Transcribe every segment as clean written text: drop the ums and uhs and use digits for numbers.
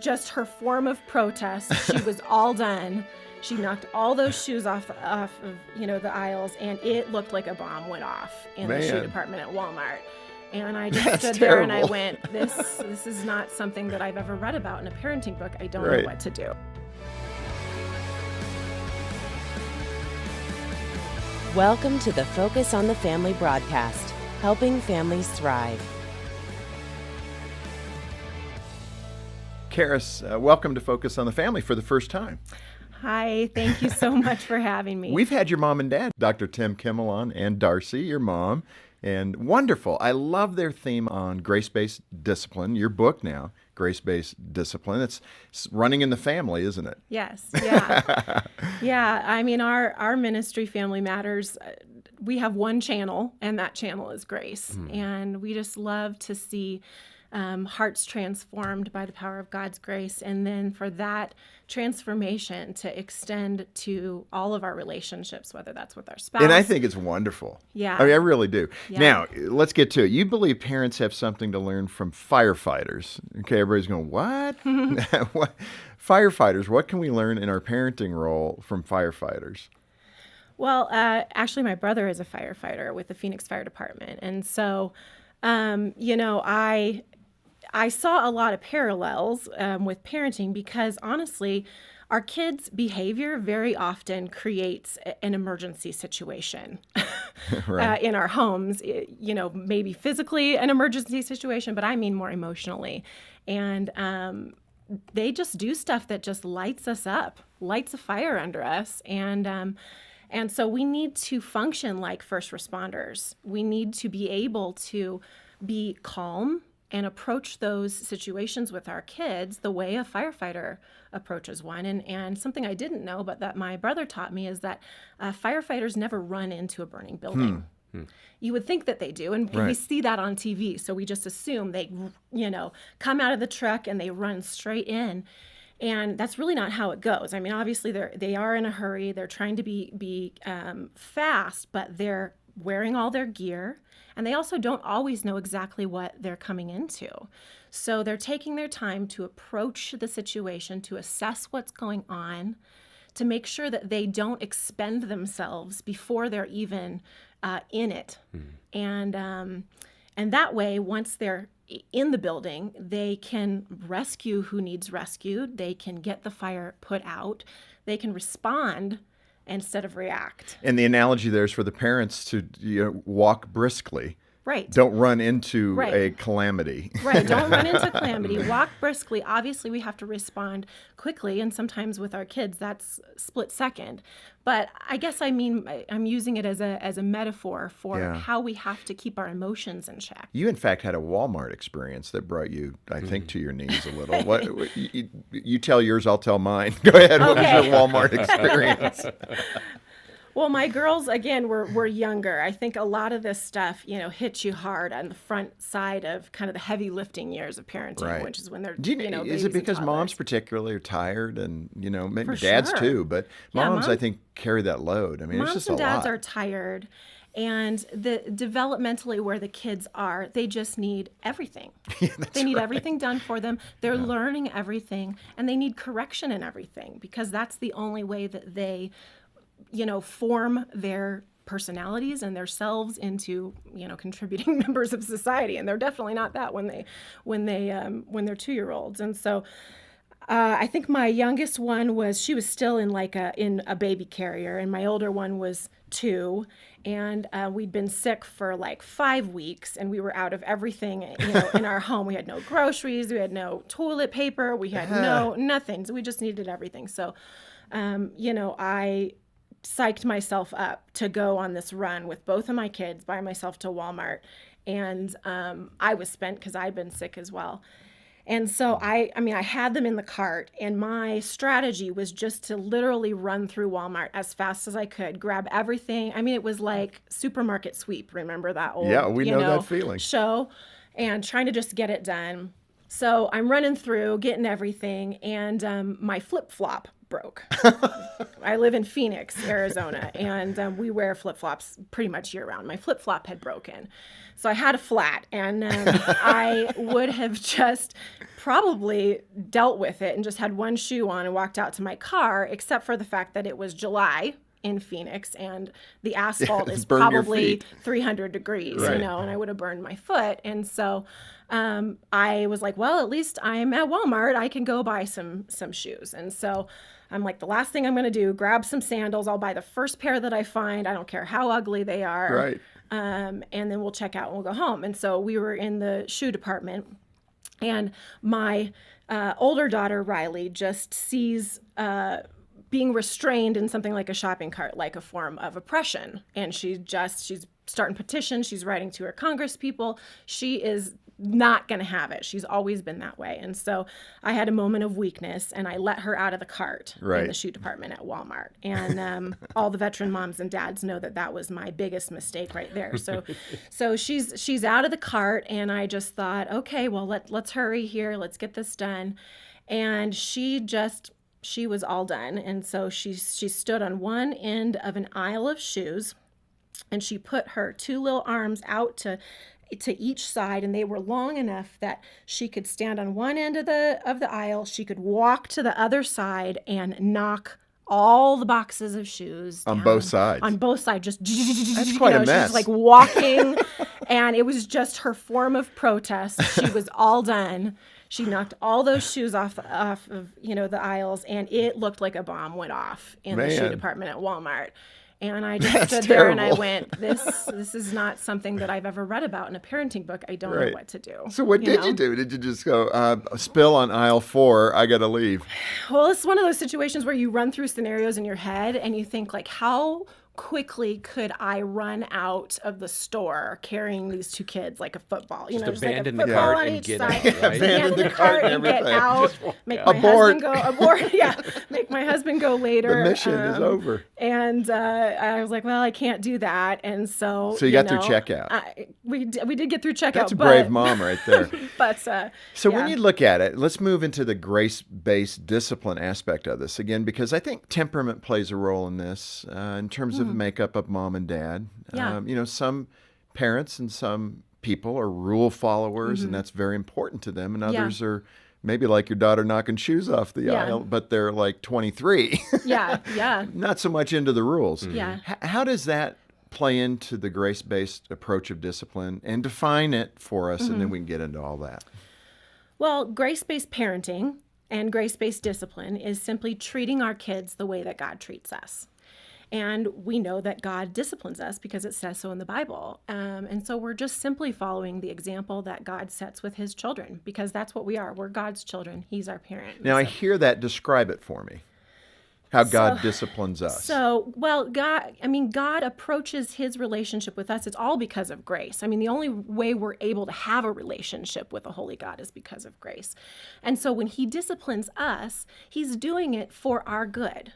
Just her form of protest. She was all done. She knocked all those shoes off of the aisles, and it looked like a bomb went off in the shoe department at Walmart. And I just stood there and I went, this is not something that I've ever read about in a parenting book. I don't know what to do. Welcome to the Focus on the Family broadcast, helping families thrive. Karis, welcome to Focus on the Family for the first time. Hi, thank you so much for having me. We've had your mom and dad, Dr. Tim Kimmel on, and Darcy, your mom, and wonderful. I love their theme on grace-based discipline, your book now, Grace-Based Discipline. It's running in the family, isn't it? Yes, yeah. Yeah, I mean, our ministry, Family Matters, we have one channel, and that channel is grace. And we just love to see hearts transformed by the power of God's grace, and then for that transformation to extend to all of our relationships, whether that's with our spouse. And I think it's wonderful. Yeah. I mean, I really do. Yeah. Now, let's get to it. You believe parents have something to learn from firefighters. Okay, everybody's going, what? What? Firefighters, what can we learn in our parenting role from firefighters? Well, actually, my brother is a firefighter with the Phoenix Fire Department, and so, I saw a lot of parallels with parenting because, honestly, our kids' behavior very often creates an emergency situation in our homes. Maybe physically an emergency situation, but I mean more emotionally. And they just do stuff that just lights us up, lights a fire under us. And so we need to function like first responders. We need to be able to be calm and approach those situations with our kids the way a firefighter approaches one. And something I didn't know, but that my brother taught me, is that firefighters never run into a burning building. You would think that they do, and we see that on TV, so we just assume they, come out of the truck and they run straight in. And that's really not how it goes. I mean, obviously they are in a hurry. They're trying to be fast, but they're wearing all their gear. And they also don't always know exactly what they're coming into. So they're taking their time to approach the situation, to assess what's going on, to make sure that they don't expend themselves before they're even in it. And that way, once they're in the building, they can rescue who needs rescued. They can get the fire put out. They can respond instead of react. And the analogy there is for the parents to walk briskly. Right. Don't run into a calamity. Right. Don't run into calamity. Walk briskly. Obviously, we have to respond quickly, and sometimes with our kids, that's split second. But I guess I'm using it as a metaphor for how we have to keep our emotions in check. You, in fact, had a Walmart experience that brought you, I think, to your knees a little. What you tell yours, I'll tell mine. Go ahead. Okay. What was your Walmart experience? Well, my girls, again, were younger. I think a lot of this stuff, hits you hard on the front side of kind of the heavy lifting years of parenting, which is when they're, is it because moms particularly are tired, and, maybe For dads sure. too, but moms, I think, carry that load. I mean, it's just a lot. Moms and dads are tired, and developmentally where the kids are, they just need everything. They need everything done for them. They're learning everything, and they need correction in everything, because that's the only way that they form their personalities and their selves into, contributing members of society. And they're definitely not that when they're 2-year-olds. And so I think my youngest one she was still in a baby carrier, and my older one was 2. And we'd been sick for 5 weeks, and we were out of everything, in our home. We had no groceries, we had no toilet paper, we had nothing. So we just needed everything. So, I psyched myself up to go on this run with both of my kids by myself to Walmart. And I was spent because I'd been sick as well. And so I had them in the cart, and my strategy was just to literally run through Walmart as fast as I could, grab everything. I mean, it was like supermarket sweep. Remember that old, we know that feeling. Show, and trying to just get it done. So I'm running through, getting everything, and my flip-flop broke. I live in Phoenix, Arizona, and we wear flip-flops pretty much year-round. My flip-flop had broken. So I had a flat, and I would have just probably dealt with it and just had one shoe on and walked out to my car, except for the fact that it was July in Phoenix and the asphalt is probably 300 degrees, right. and I would have burned my foot. And so I was like, well, at least I'm at Walmart. I can go buy some shoes. And so I'm like, the last thing I'm going to do, grab some sandals. I'll buy the first pair that I find. I don't care how ugly they are. Right. And then we'll check out and we'll go home. And so we were in the shoe department, and my older daughter, Riley, just sees being restrained in something like a shopping cart like a form of oppression. And she's starting petitions. She's writing to her Congress people. She is not going to have it. She's always been that way. And so I had a moment of weakness, and I let her out of the cart in the shoe department at Walmart. And all the veteran moms and dads know that was my biggest mistake right there. So she's out of the cart, and I just thought, okay, well, let's hurry here. Let's get this done. And she was all done. And so she stood on one end of an aisle of shoes, and she put her two little arms out to each side, and they were long enough that she could stand on one end of the aisle. She could walk to the other side and knock all the boxes of shoes on down. both sides. On both sides, just that's quite a mess. She's like walking, and it was just her form of protest. She was all done. She knocked all those shoes off of the aisles, and it looked like a bomb went off in the shoe department at Walmart. And I just stood there and I went, this is not something that I've ever read about in a parenting book. I don't know what to do. So what did you do? Did you just go, spill on aisle 4, I got to leave? Well, it's one of those situations where you run through scenarios in your head and you think, like, how quickly could I run out of the store carrying these two kids like a football? Just abandon like the cart and get out, right? Abandon the cart and get out. Make my abort. husband go abort. Yeah, make my husband go later. The mission is over. And I was like, well, I can't do that. And so you got through checkout. We did get through checkout. That's a brave mom right there. But so when you look at it, let's move into the grace-based discipline aspect of this again, because I think temperament plays a role in this in terms of the makeup of mom and dad. Yeah. Some parents and some people are rule followers, and that's very important to them, and others are maybe like your daughter knocking shoes off the aisle, but they're like 23. Yeah. Not so much into the rules. Yeah. How does that play into the grace-based approach of discipline, and define it for us, and then we can get into all that? Well, grace-based parenting and grace-based discipline is simply treating our kids the way that God treats us. And we know that God disciplines us because it says so in the Bible. And so we're just simply following the example that God sets with his children, because that's what we are. We're God's children. He's our parent. Now, I hear that. Describe it for me. How God disciplines us. God approaches his relationship with us. It's all because of grace. I mean, the only way we're able to have a relationship with a holy God is because of grace. And so when he disciplines us, he's doing it for our good.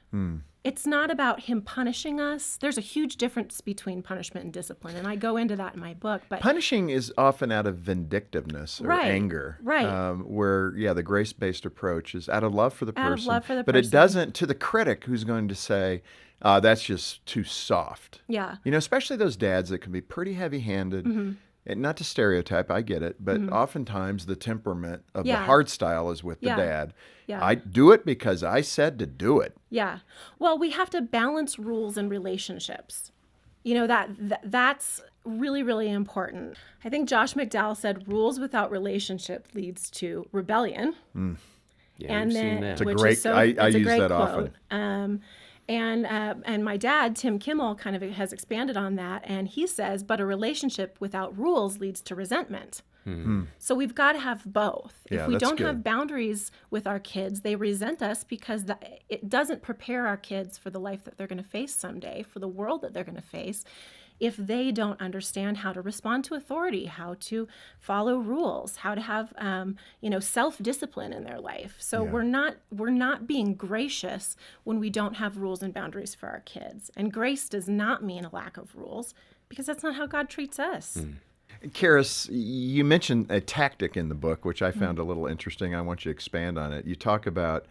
It's not about him punishing us. There's a huge difference between punishment and discipline, and I go into that in my book. But punishing is often out of vindictiveness or anger. Right. Where, the grace-based approach is out of love for the person. Out of love for the but person. It doesn't, to the critic who's going to say, that's just too soft. Yeah. Especially those dads that can be pretty heavy-handed. And not to stereotype, I get it, but oftentimes the temperament of the hard style is with the dad. Yeah. I do it because I said to do it. Yeah. Well, we have to balance rules and relationships. That's really, really important. I think Josh McDowell said rules without relationship leads to rebellion. Yeah, and we've then, seen that. It's a great, I use that quote. often. And my dad, Tim Kimmel, kind of has expanded on that, and he says, but a relationship without rules leads to resentment. So we've got to have both. Yeah, if we that's don't good. have boundaries with our kids, they resent us because it doesn't prepare our kids for the life that they're going to face someday, for the world that they're going to face, if they don't understand how to respond to authority, how to follow rules, how to have self-discipline in their life. So we're not being gracious when we don't have rules and boundaries for our kids. And grace does not mean a lack of rules, because that's not how God treats us. Karis, you mentioned a tactic in the book, which I found a little interesting. I want you to expand on it. You talk about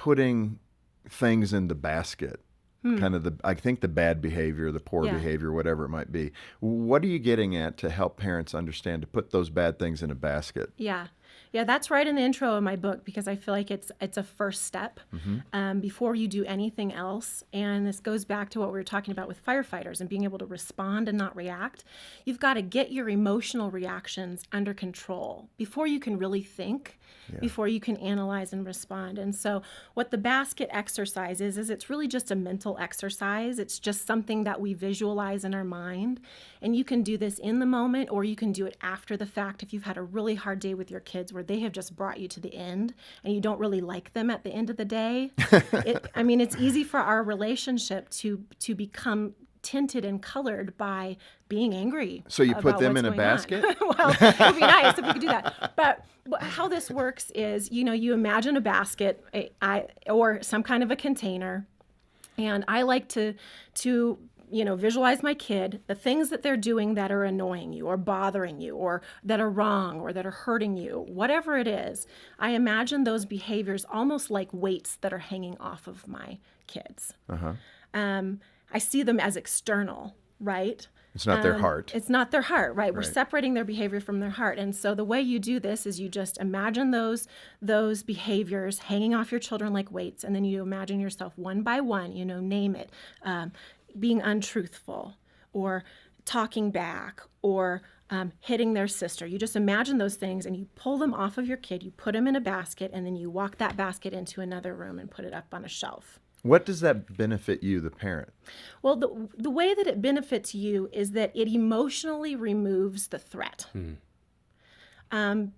putting things in the basket, kind of I think the bad behavior, the poor Yeah. behavior, whatever it might be. What are you getting at to help parents understand to put those bad things in a basket? Yeah. Yeah, that's right in the intro of my book because I feel like it's a first step before you do anything else. And this goes back to what we were talking about with firefighters and being able to respond and not react. You've got to get your emotional reactions under control before you can really think, before you can analyze and respond. And so what the basket exercise is it's really just a mental exercise. It's just something that we visualize in our mind. And you can do this in the moment or you can do it after the fact if you've had a really hard day with your kids where they have just brought you to the end and you don't really like them at the end of the day. It's easy for our relationship to become tinted and colored by being angry. So you put about them what's in a going on. basket? Well, it would be nice if we could do that. But how this works is, you imagine a basket or some kind of a container. And I like to visualize my kid, the things that they're doing that are annoying you or bothering you or that are wrong or that are hurting you, whatever it is. I imagine those behaviors almost like weights that are hanging off of my kids. I see them as external, right? It's not their heart. It's not their heart, right? We're separating their behavior from their heart. And so the way you do this is you just imagine those behaviors hanging off your children like weights, and then you imagine yourself one by one, name it, being untruthful or talking back or hitting their sister. You just imagine those things and you pull them off of your kid, you put them in a basket, and then you walk that basket into another room and put it up on a shelf. What does that benefit you, the parent? Well, the way that it benefits you is that it emotionally removes the threat.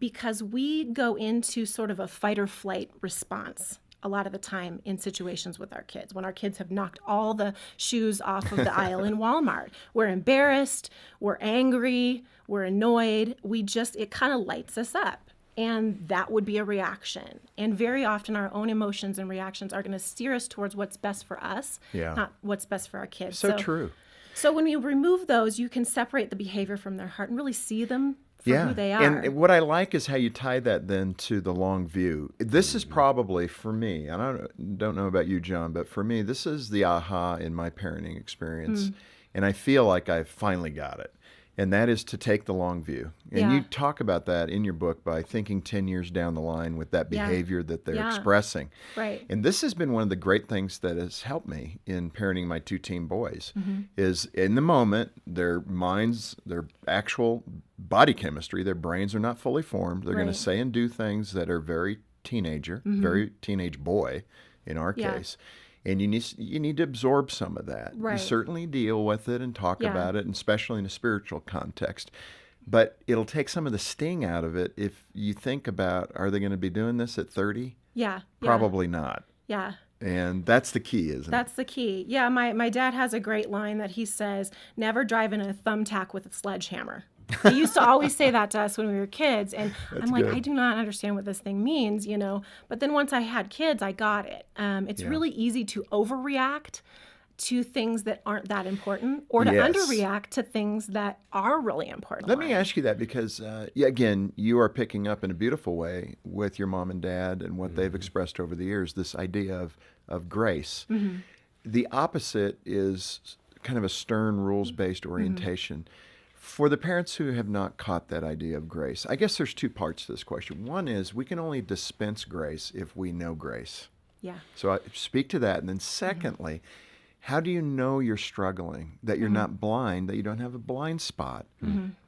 Because we go into sort of a fight or flight response a lot of the time in situations with our kids. When our kids have knocked all the shoes off of the aisle in Walmart, we're embarrassed, we're angry, we're annoyed. It kind of lights us up. And that would be a reaction. And very often our own emotions and reactions are going to steer us towards what's best for us, not what's best for our kids. So true. So when you remove those, you can separate the behavior from their heart and really see them for who they are. And what I like is how you tie that then to the long view. This is probably, for me, and I don't know about you, John, but for me, this is the aha in my parenting experience. And I feel like I've finally got it. And that is to take the long view. And you talk about that in your book by thinking 10 years down the line with that behavior that they're expressing. Right. And this has been one of the great things that has helped me in parenting my two teen boys is in the moment, their minds, their actual body chemistry, their brains are not fully formed. They're going to say and do things that are very teenager, very teenage boy in our case. And you need to absorb some of that. Right. You certainly deal with it and talk about it, and especially in a spiritual context. But it'll take some of the sting out of it if you think about, are they going to be doing this at 30? Yeah. Probably not. Yeah. And that's the key, isn't it? That's the key. Yeah, my dad has a great line that he says, never drive in a thumbtack with a sledgehammer. He used to always say that to us when we were kids. And I'm like, good. I do not understand what this thing means, But then once I had kids, I got it. It's really easy to overreact to things that aren't that important or to underreact to things that are really important. Let me ask you that because, again, you are picking up in a beautiful way with your mom and dad and what they've expressed over the years, this idea of grace. The opposite is kind of a stern, rules-based orientation. For the parents who have not caught that idea of grace, I guess there's two parts to this question. One is we can only dispense grace if we know grace. Yeah. So I speak to that. And then secondly, how do you know you're struggling, that you're not blind, that you don't have a blind spot?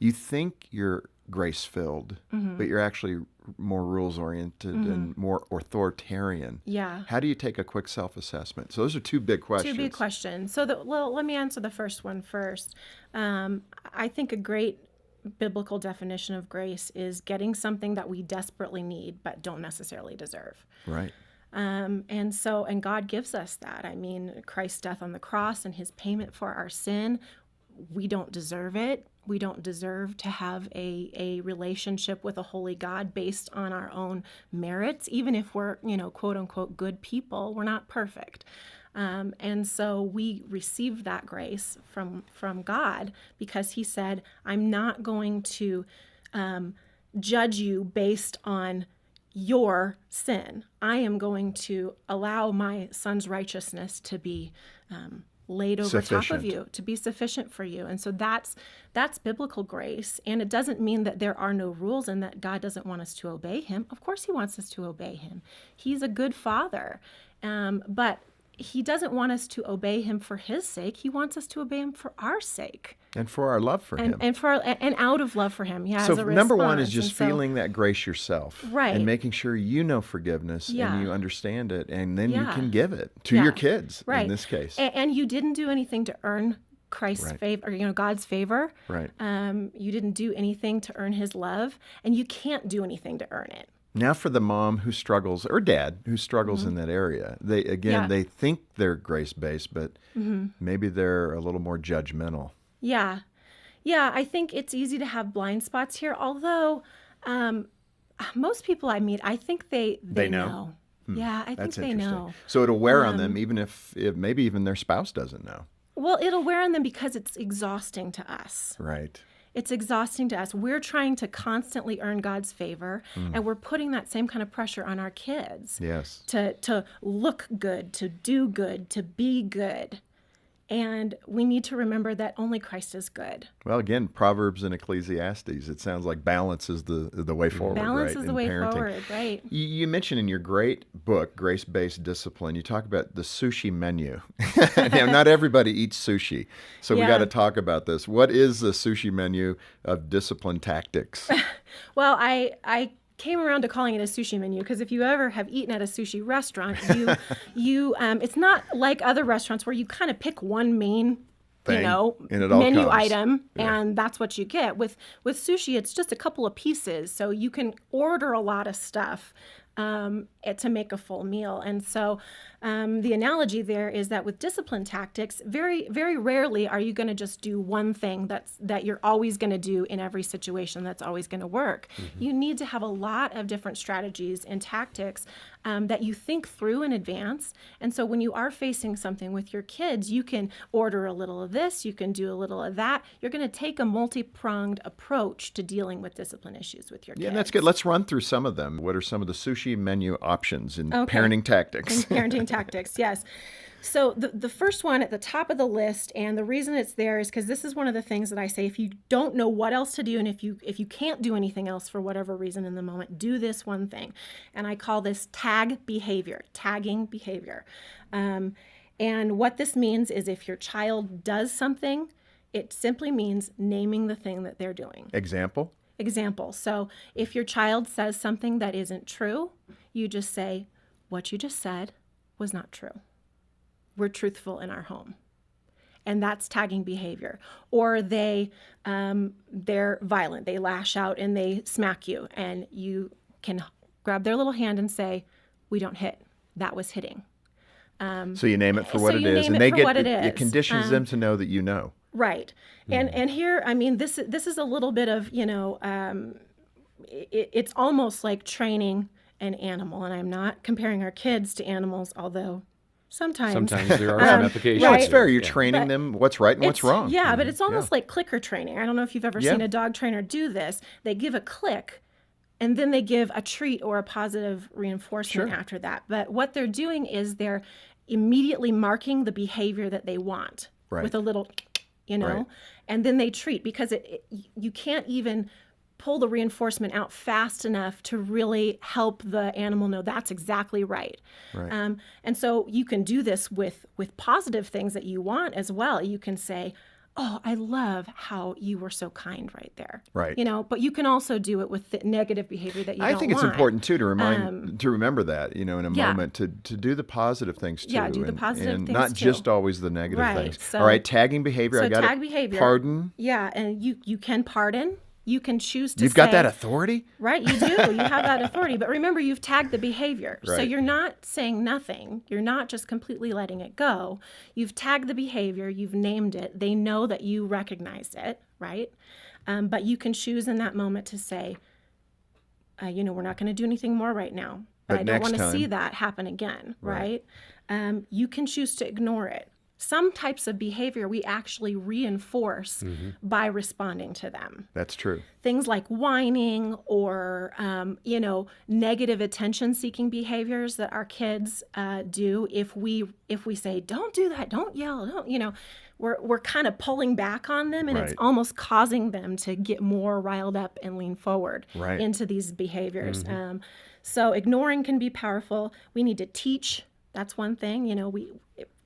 You think you're grace-filled, but you're actually more rules-oriented and more authoritarian. Yeah. How do you take a quick self-assessment? So those are two big questions. Two big questions. So, let me answer the first one first. I think a great biblical definition of grace is getting something that we desperately need but don't necessarily deserve. Right. And God gives us that. I mean, Christ's death on the cross and his payment for our sin, we don't deserve it. We don't deserve to have a relationship with a holy God based on our own merits, even if we're, quote unquote, good people. We're not perfect. And so we receive that grace from God because he said, I'm not going to judge you based on your sin. I am going to allow my son's righteousness to be laid over top of Sufficient. you, to be sufficient for you. And so that's biblical grace. And it doesn't mean that there are no rules and that God doesn't want us to obey him. Of course he wants us to obey him. He's a good father. But he doesn't want us to obey him for his sake. He wants us to obey him for our sake. And for our love for him. And out of love for him. Yeah. So as a number one is response. just feeling that grace yourself. Right. And making sure you know forgiveness Yeah. and you understand it. And then you Yeah. can give it to Yeah. your kids Right. in this case. And you didn't do anything to earn Christ's Right. favor, or, God's favor. Right. You didn't do anything to earn his love, and you can't do anything to earn it. Now for the mom who struggles, or dad who struggles in that area, they Yeah. they think they're grace-based, but maybe they're a little more judgmental. Yeah. Yeah, I think it's easy to have blind spots here, although most people I meet, I think they know. Yeah, I think That's they interesting. know. So it'll wear on them, even if maybe even their spouse doesn't know. Well, it'll wear on them because it's exhausting to us. Right. It's exhausting to us. We're trying to constantly earn God's favor, and we're putting that same kind of pressure on our kids Yes. to look good, to do good, to be good. And we need to remember that only Christ is good. Well, again, Proverbs and Ecclesiastes, it sounds like balance is the way forward, Balance right? is the in way parenting. forward, right? You mentioned in your great book, Grace-Based Discipline, you talk about the sushi menu. Now, not everybody eats sushi, so we Yeah. got to talk about this. What is the sushi menu of discipline tactics? Well, I came around to calling it a sushi menu because if you ever have eaten at a sushi restaurant, you it's not like other restaurants where you kind of pick one main Thing, and it all menu comes. item and that's what you get. With sushi, it's just a couple of pieces, so you can order a lot of stuff to make a full meal. And so the analogy there is that with discipline tactics, very, very rarely are you going to just do one thing that you're always going to do in every situation that's always going to work. You need to have a lot of different strategies and tactics that you think through in advance. And so when you are facing something with your kids, you can order a little of this, you can do a little of that. You're going to take a multi-pronged approach to dealing with discipline issues with your kids. Yeah, that's good. Let's run through some of them. What are some of the sushi menu options in parenting tactics? Parenting tactics, yes. So the first one at the top of the list, and the reason it's there is because this is one of the things that I say, if you don't know what else to do, and if you can't do anything else for whatever reason in the moment, do this one thing. And I call this tagging behavior. And what this means is if your child does something, it simply means naming the thing that they're doing. Example? So if your child says something that isn't true, you just say, what you just said was not true. We're truthful in our home. And that's tagging behavior. Or they're violent. They lash out and they smack you. And you can grab their little hand and say, we don't hit. That was hitting. So you name it for what it is. And it conditions them to know that you know. Right. And here, I mean, this is a little bit of, it's almost like training an animal. And I'm not comparing our kids to animals, although sometimes there are some applications. No, it's fair. You're Yeah. training them what's right and what's wrong. Yeah, but it's almost like clicker training. I don't know if you've ever seen a dog trainer do this. They give a click and then they give a treat or a positive reinforcement after that. But what they're doing is they're immediately marking the behavior that they want with a little, and then they treat because you can't even pull the reinforcement out fast enough to really help the animal know that's exactly right. And so you can do this with positive things that you want as well. You can say, oh, I love how you were so kind right there. Right. But you can also do it with the negative behavior that you don't want. I think it's important too to remember that, in a moment to do the positive things too. Yeah, do the positive and things not too. just always the negative Right, things. so- All right, tagging behavior. So I got tag it. behavior. Pardon. Yeah, and you can pardon. You can choose to You've got say- that authority? Right, you do. You have that authority. But remember, you've tagged the behavior. So Right. you're not saying nothing. You're not just completely letting it go. You've tagged the behavior. You've named it. They know that you recognized it, right? But you can choose in that moment to say, we're not going to do anything more right now. But I don't next want to time- see that happen again, right? You can choose to ignore it. Some types of behavior we actually reinforce by responding to them. That's true. Things like whining or, negative attention-seeking behaviors that our kids do. If we say, "Don't do that," "Don't yell," "don't," we're kind of pulling back on them, and it's Right. almost causing them to get more riled up and lean forward Right. into these behaviors. So ignoring can be powerful. We need to teach. That's one thing.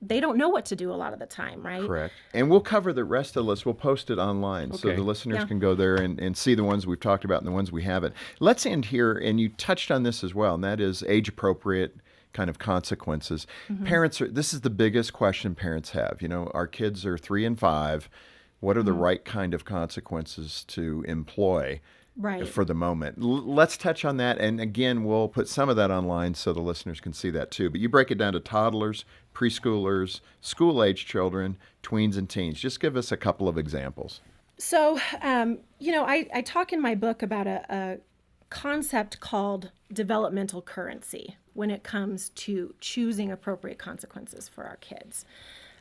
They don't know what to do a lot of the time, right? Correct. And we'll cover the rest of the list. We'll post it online so Okay. the listeners Yeah. can go there and see the ones we've talked about and the ones we haven't. Let's end here, and you touched on this as well, and that is age-appropriate kind of consequences. Parents this is the biggest question parents have. Our kids are 3 and 5. What are the right kind of consequences to employ? Right. For the moment. Let's touch on that. And again, we'll put some of that online so the listeners can see that too. But you break it down to toddlers, preschoolers, school-age children, tweens, and teens. Just give us a couple of examples. So, I talk in my book about a concept called developmental currency when it comes to choosing appropriate consequences for our kids.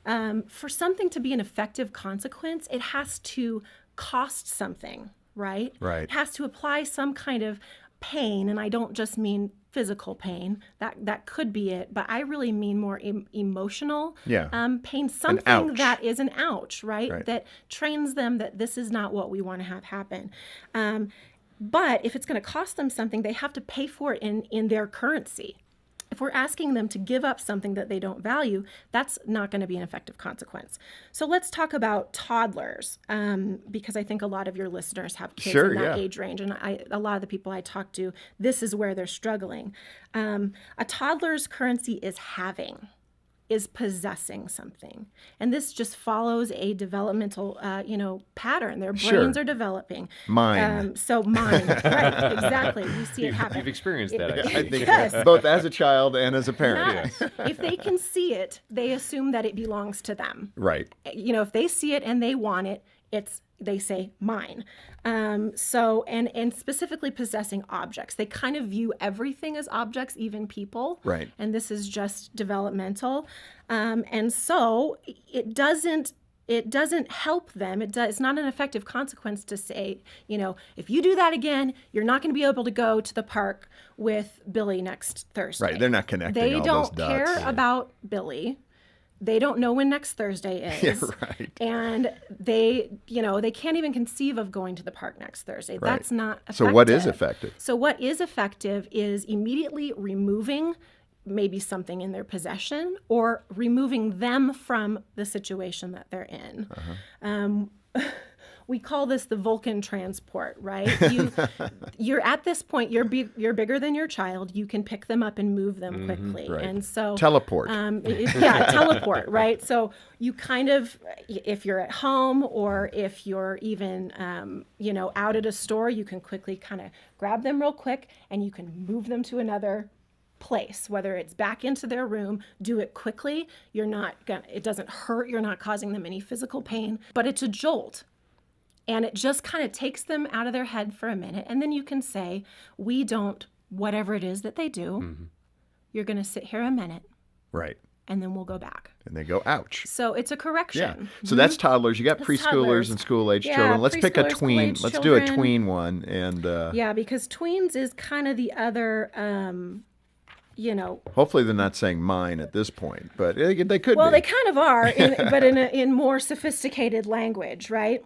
For something to be an effective consequence, it has to cost something, right? Right. It has to apply some kind of pain, and I don't just mean physical pain. That could be it, but I really mean more emotional pain. Something ouch. that is an ouch, right? Right. That trains them that this is not what we want to have happen. But if it's going to cost them something, they have to pay for it in their currency. If we're asking them to give up something that they don't value, that's not going to be an effective consequence. So let's talk about toddlers, because I think a lot of your listeners have kids Sure, in that yeah. age range, and a lot of the people I talk to, this is where they're struggling. A toddler's currency is possessing something. And this just follows a developmental, pattern. Their Sure. brains are developing. Mine. So mine, right, exactly. You see it happen. You've experienced that, I I see. think Yes. both as a child and as a parent. Yeah. If they can see it, they assume that it belongs to them. Right. If they see it and they want it, they say mine. So specifically possessing objects, they kind of view everything as objects, even people. Right. And this is just developmental. And so it doesn't help them. It's not an effective consequence to say, if you do that again, you're not going to be able to go to the park with Billy next Thursday. Right. They're not connecting They all don't those care dots. about Billy. They don't know when next Thursday is. Yeah, right. And they can't even conceive of going to the park next Thursday. Right. That's not effective. So what is effective? So what is effective is immediately removing maybe something in their possession or removing them from the situation that they're in. We call this the Vulcan transport, right? You're at this point, you're bigger than your child. You can pick them up and move them quickly. right. And so Teleport. teleport, right? So you kind of, if you're at home or if you're even, out at a store, you can quickly kind of grab them real quick and you can move them to another place, whether it's back into their room. Do it quickly. It doesn't hurt. You're not causing them any physical pain, but it's a jolt. And it just kind of takes them out of their head for a minute. And then you can say, whatever it is that they do, you're going to sit here a minute Right. and then we'll go back. And they go, ouch. So it's a Yeah. correction. So that's toddlers. You got That's preschoolers toddlers. and school-age Yeah, children. Let's pick a preschoolers, tween. school-age Let's do a children. tween one. And Yeah, because tweens is kind of the other, hopefully they're not saying mine at this point, but they could well, be. they kind of are, but in more sophisticated language, right?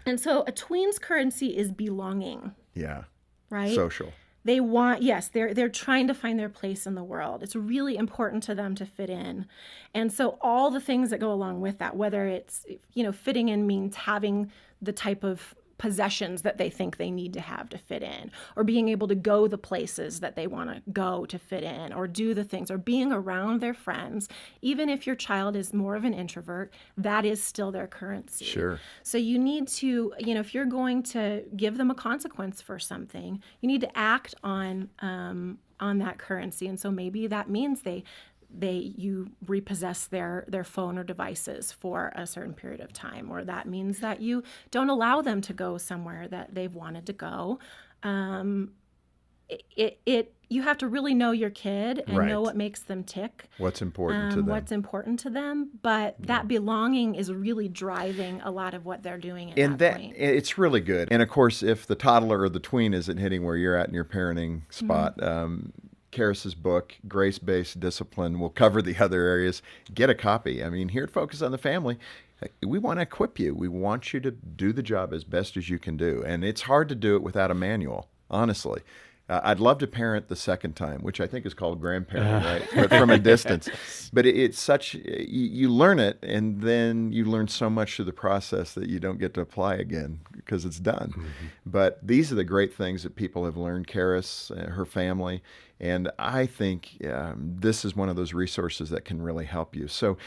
And so a tween's currency is belonging, Yeah. right? Social. They want, yes, they're trying to find their place in the world. It's really important to them to fit in. And so all the things that go along with that, whether it's, fitting in means having the type of possessions that they think they need to have to fit in, or being able to go the places that they want to go to fit in, or do the things, or being around their friends. Even if your child is more of an introvert, that is still their currency. Sure. So you need to, if you're going to give them a consequence for something, you need to act on that currency. And so maybe that means you repossess their phone or devices for a certain period of time, or that means that you don't allow them to go somewhere that they've wanted to go. you have to really know your kid and Right. know what makes them tick, What's important to them. what's important to them. But that belonging is really driving a lot of what they're doing at And that point. it's really good. And of course, if the toddler or the tween isn't hitting where you're at in your parenting spot, Karis's book, Grace-Based Discipline, will cover the other areas. Get a copy. I mean, here at Focus on the Family, we want to equip you. We want you to do the job as best as you can do. And it's hard to do it without a manual, honestly. I'd love to parent the second time, which I think is called grandparenting, right? But from a distance. But it's such, you learn it, and then you learn so much through the process that you don't get to apply again because it's done. But these are the great things that people have learned, Karis, her family, and I think this is one of those resources that can really help you. So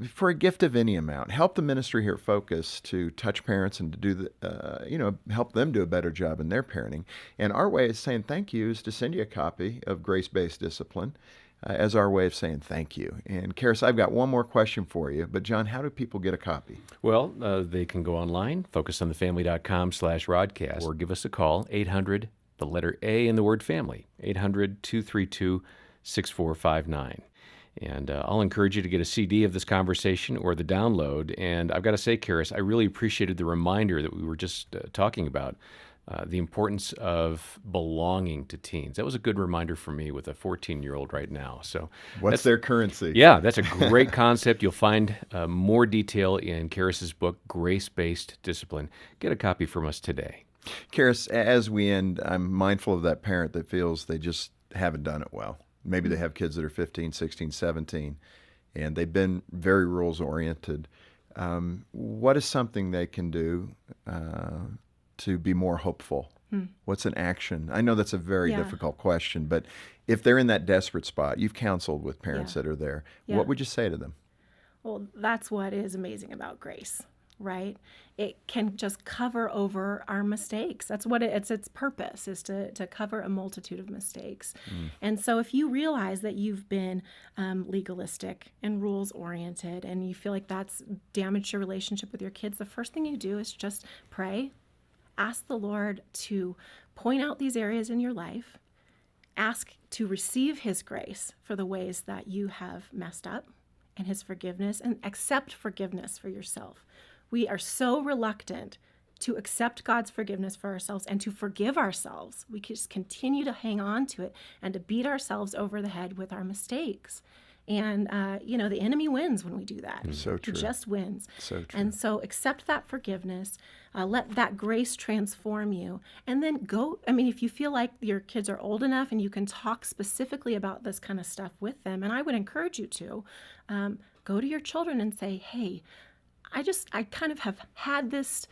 for a gift of any amount, help the ministry here at Focus to touch parents and to do help them do a better job in their parenting. And our way of saying thank you is to send you a copy of Grace-Based Discipline as our way of saying thank you. And Karis, I've got one more question for you, but John, how do people get a copy? Well, they can go online, focusonthefamily.com/rodcast, or give us a call, 800, the letter A in the word family, 800-232-6459. And I'll encourage you to get a CD of this conversation or the download. And I've got to say, Karis, I really appreciated the reminder that we were just talking about, the importance of belonging to teens. That was a good reminder for me with a 14-year-old right now. So What's their currency? Yeah, that's a great concept. You'll find more detail in Karis's book, Grace-Based Discipline. Get a copy from us today. Karis, as we end, I'm mindful of that parent that feels they just haven't done it well. Maybe they have kids that are 15, 16, 17, and they've been very rules-oriented. What is something they can do to be more hopeful? What's an action? I know that's a very difficult question, but if they're in that desperate spot, you've counseled with parents that are there, what would you say to them? Well, that's what is amazing about grace, right? It can just cover over our mistakes. That's what its purpose is, to cover a multitude of mistakes. And so if you realize that you've been legalistic and rules oriented and you feel like that's damaged your relationship with your kids, the first thing you do is just pray. Ask the Lord to point out these areas in your life. Ask to receive His grace for the ways that you have messed up and His forgiveness, and accept forgiveness for yourself. We are so reluctant to accept God's forgiveness for ourselves and to forgive ourselves. We just continue to hang on to it and to beat ourselves over the head with our mistakes. And, the enemy wins when we do that. So true. He just wins. So true. And so accept that forgiveness. Let that grace transform you. And then go, if you feel like your kids are old enough and you can talk specifically about this kind of stuff with them, and I would encourage you to, go to your children and say, hey, I kind of have had this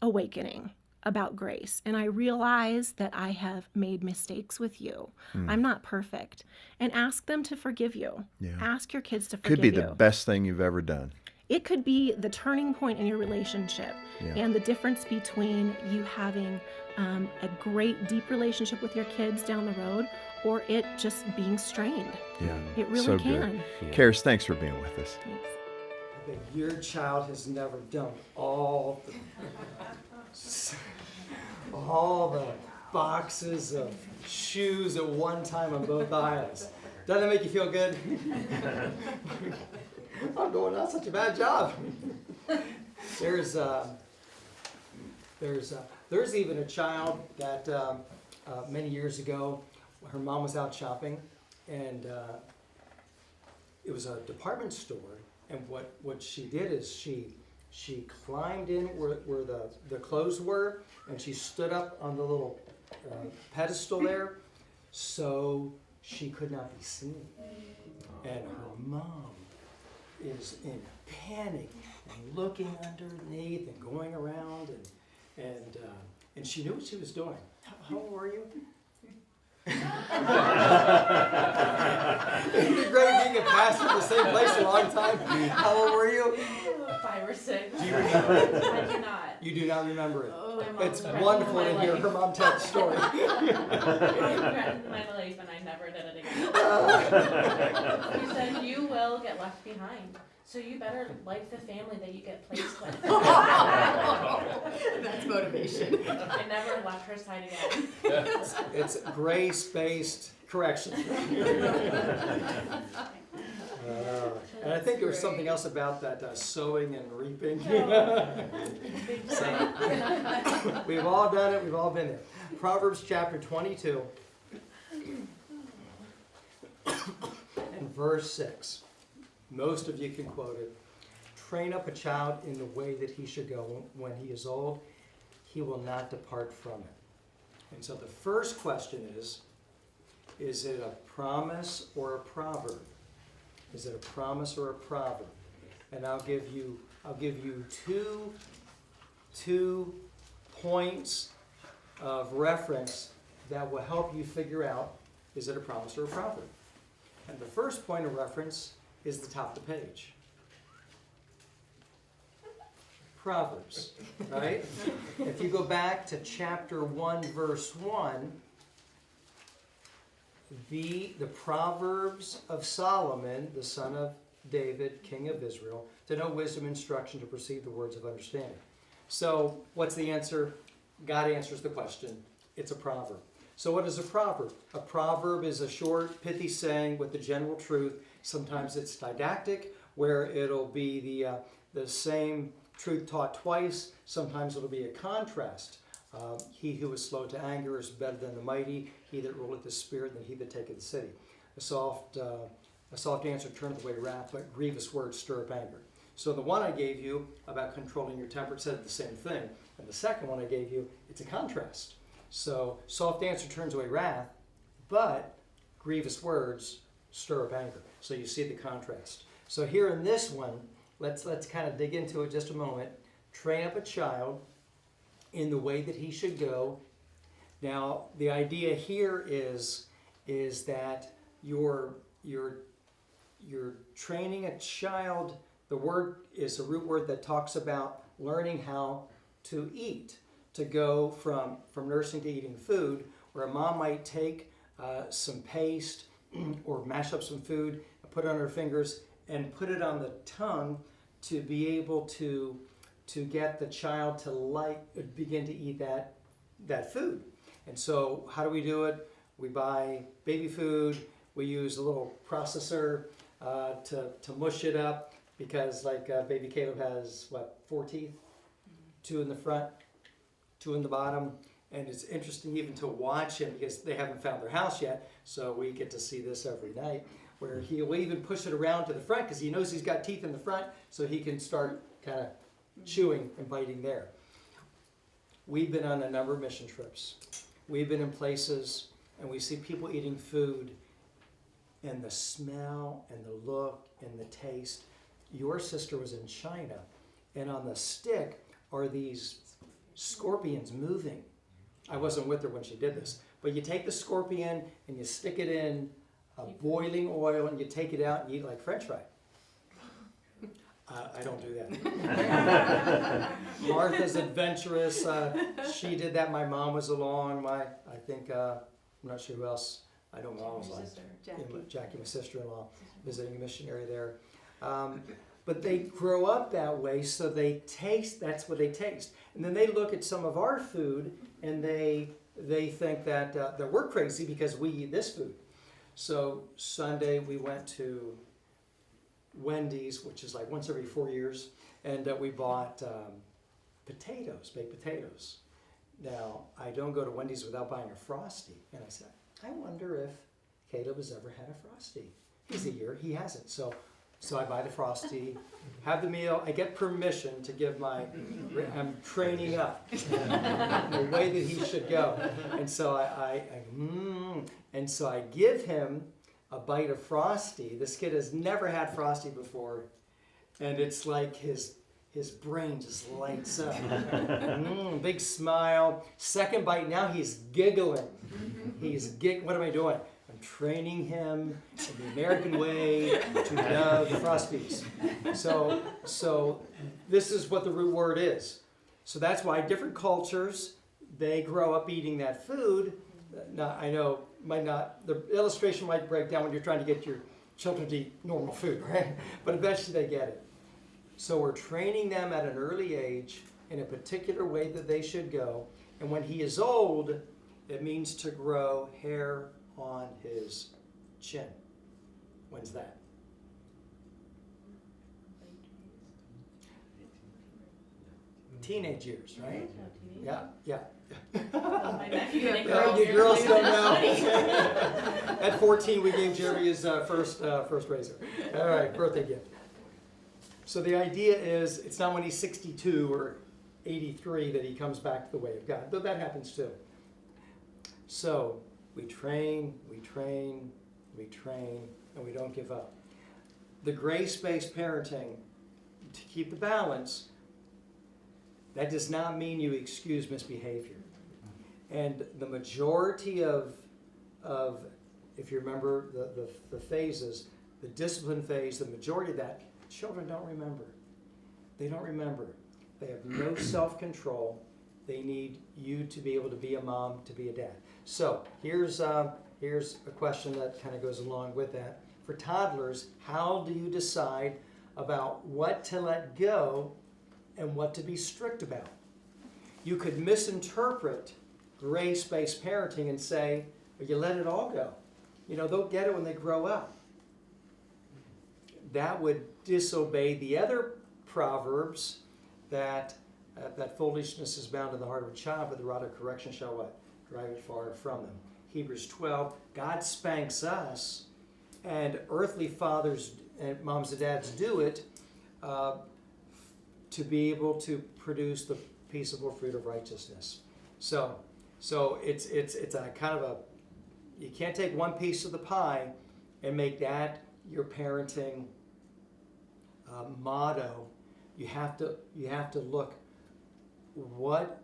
awakening about grace, and I realize that I have made mistakes with you. I'm not perfect. And ask them to forgive you. Yeah. Ask your kids to forgive Could be you. the best thing you've ever done. It could be the turning point in your relationship and the difference between you having a great, deep relationship with your kids down the road or it just being strained. Yeah. It really so can. Good. Karis, thanks for being with us. Thanks. But your child has never done all the boxes of shoes at one time on both aisles. Doesn't that make you feel good? I'm doing not such a bad job. There's even a child that many years ago, her mom was out shopping, and it was a department store. And what she did is she climbed in where the clothes were, and she stood up on the little pedestal there, so she could not be seen. And her mom is in panic and looking underneath and going around, and she knew what she was doing. How old were you? Isn't it great being a pastor in the same place a long time? How old were you? 5 or 6. Do you remember it? I do not. You do not remember it. Oh, my mom It's threatened wonderful my to hear life. her mom tell the story. Mom threatened my life, and I never did it again. He said, "You will get left behind, so you better like the family that you get placed with." That's motivation. I never left her side again. It's grace-based correction. And I think there was something else about that sowing and reaping. So, we've all done it. We've all been there. Proverbs chapter 22 and verse 6. Most of you can quote it. Train up a child in the way that he should go. When he is old, he will not depart from it. And so the first question is it a promise or a proverb? Is it a promise or a proverb? And I'll give you two points of reference that will help you figure out, is it a promise or a proverb? And the first point of reference is the top of the page. Proverbs, right? If you go back to chapter 1, verse 1, the Proverbs of Solomon, the son of David, king of Israel, to know wisdom, instruction, to perceive the words of understanding. So, what's the answer? God answers the question. It's a proverb. So what is a proverb? A proverb is a short, pithy saying with the general truth. Sometimes it's didactic, where it'll be the same truth taught twice. Sometimes it'll be a contrast. He who is slow to anger is better than the mighty. He that ruleth the spirit than he that taketh the city. A soft answer turneth away wrath, but grievous words stir up anger. So the one I gave you about controlling your temper said the same thing. And the second one I gave you, it's a contrast. So soft answer turns away wrath, but grievous words stir up anger. So you see the contrast. So here in this one, let's kind of dig into it just a moment. Train up a child in the way that he should go. Now, the idea here is that you're training a child. The word is a root word that talks about learning how to eat, to go from nursing to eating food, where a mom might take some paste or mash up some food, put it on her fingers, and put it on the tongue to be able to get the child to begin to eat that food. And so how do we do it? We buy baby food. We use a little processor to mush it up, because baby Caleb has, 4 teeth? 2 in the front, 2 in the bottom. And it's interesting even to watch him, because they haven't found their house yet, so we get to see this every night, where he'll even push it around to the front because he knows he's got teeth in the front, so he can start kind of chewing and biting there. We've been on a number of mission trips. We've been in places and we see people eating food, and the smell and the look and the taste. Your sister was in China, and on the stick are these scorpions moving. I wasn't with her when she did this, but you take the scorpion and you stick it in a boiling oil and you take it out and you eat it like French fry. I don't do that. Martha's adventurous. She did that. My mom was along. I'm not sure who else. I don't know. Mom was like Jackie, my sister-in-law, visiting a missionary there. But they grow up that way, so they taste. That's what they taste. And then they look at some of our food and they think that we're crazy because we eat this food. So Sunday we went to Wendy's, which is like once every 4 years, and we bought baked potatoes. Now, I don't go to Wendy's without buying a Frosty. And I said, I wonder if Caleb has ever had a Frosty. He's a year, he hasn't. So I buy the Frosty, have the meal. I get permission to give I'm training up the way that he should go. And so I give him a bite of Frosty. This kid has never had Frosty before, and it's like his brain just lights up. Big smile. Second bite, now he's giggling. What am I doing? I'm training him in the American way to love Frosties. So this is what the root word is. So that's why different cultures, they grow up eating that food. Now, I know the illustration might break down when you're trying to get your children to eat normal food, right? But eventually they get it. So we're training them at an early age in a particular way that they should go. And when he is old, it means to grow hair on his chin. When's that? Teenage years, right? Yeah. My nephew and Yeah, you girls don't know. At 14, we gave Jeremy his first razor. All right, birthday gift. So the idea is, it's not when he's 62 or 83 that he comes back to the way of God, though that happens too. So we train, and we don't give up. The grace-based parenting, to keep the balance, that does not mean you excuse misbehavior. And the majority of if you remember the phases, the discipline phase, the majority of that, children don't remember. They don't remember. They have no self-control. They need you to be able to be a mom, to be a dad. So here's a question that kind of goes along with that. For toddlers, how do you decide about what to let go and what to be strict about? You could misinterpret grace-based parenting and say, well, you let it all go. They'll get it when they grow up. That would disobey the other proverbs that foolishness is bound in the heart of a child, but the rod of correction shall what? Drive it far from them. Hebrews 12, God spanks us, and earthly fathers and moms and dads do it to be able to produce the peaceable fruit of righteousness. So it's a kind of you can't take one piece of the pie and make that your parenting motto. You have to look, what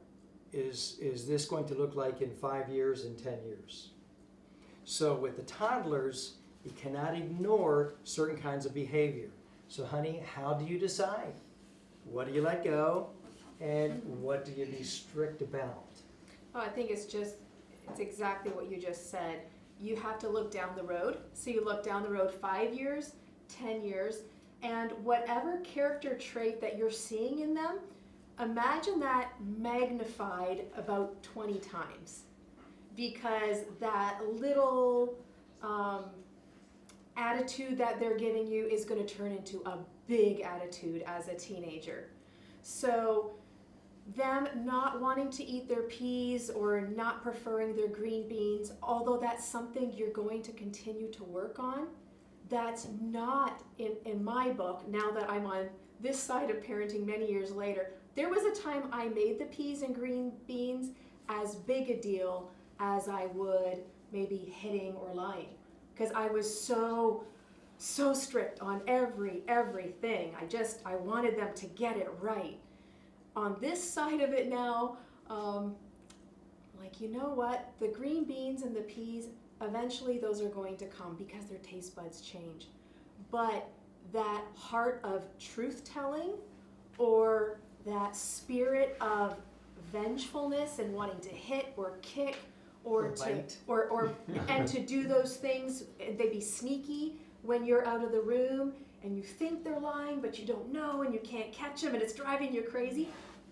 is this going to look like in 5 years and 10 years? So with the toddlers, you cannot ignore certain kinds of behavior. So honey, how do you decide? What do you let go? And what do you be strict about? Oh, I think it's exactly what you just said. You have to look down the road. So you look down the road 5 years, 10 years, and whatever character trait that you're seeing in them, imagine that magnified about 20 times. Because that little attitude that they're giving you is going to turn into a big attitude as a teenager. So them not wanting to eat their peas or not preferring their green beans, although that's something you're going to continue to work on, that's not in my book. Now that I'm on this side of parenting many years later, there was a time I made the peas and green beans as big a deal as I would maybe hitting or lying, because I was so strict on everything. I wanted them to get it right. On this side of it now, you know what? The green beans and the peas, eventually those are going to come because their taste buds change. But that heart of truth-telling or that spirit of vengefulness and wanting to hit or kick or to do those things, they be sneaky when you're out of the room and you think they're lying but you don't know and you can't catch them and it's driving you crazy.